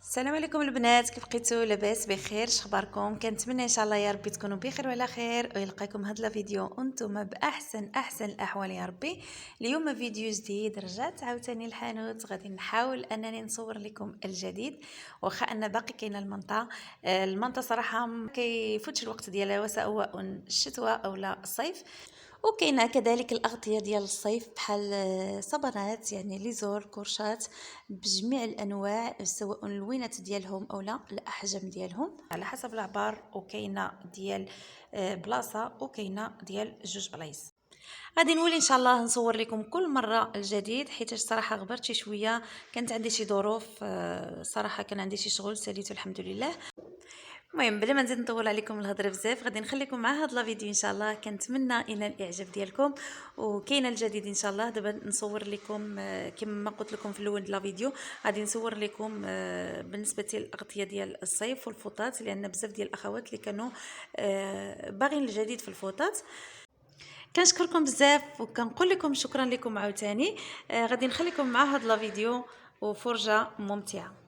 السلام عليكم البنات، كيف بقيتوا؟ لاباس بخير؟ شخباركم؟ كنتمنى ان شاء الله يا ربي تكونوا بخير وعلى خير ويلقاكم هذا الفيديو وانتم باحسن الاحوال يا ربي. اليوم فيديو جديد، رجعت عاوتاني الحانوت، غادي نحاول انني نصور لكم الجديد واخا ان باقي كاينه المنطقه صراحه ما كيفوتش الوقت ديالها سواء الشتاء او لا الصيف. وكاينه كذلك الاغطيه ديال الصيف بحال صبرات، يعني لي زور كورشات بجميع الانواع سواء اللوينات ديالهم او لا الاحجام ديالهم على حسب العبار، وكاينه ديال بلاصه وكاينه ديال جوج بلايص. غادي نولي ان شاء الله نصور لكم كل مره الجديد، حيت صراحه غبرت شي شويه، كانت عندي شي ظروف، صراحه كان عندي شي شغل ساليته الحمد لله. المهم بلا ما نزيد نطول عليكم الهضره بزاف، غادي نخليكم مع هذا الفيديو ان شاء الله. كنتمنى الى الاعجاب ديالكم، وكاينه الجديد ان شاء الله. دابا نصور لكم كما قلت لكم في الاول ديال الفيديو، غادي نصور لكم بالنسبه للاغطيه ديال الصيف والفوطات، لان بزاف ديال الاخوات اللي كانوا باغيين الجديد في الفوطات. كنشكركم بزاف وكنقول لكم شكرا لكم عاوتاني. غادي نخليكم مع هذا الفيديو وفرجه ممتعه.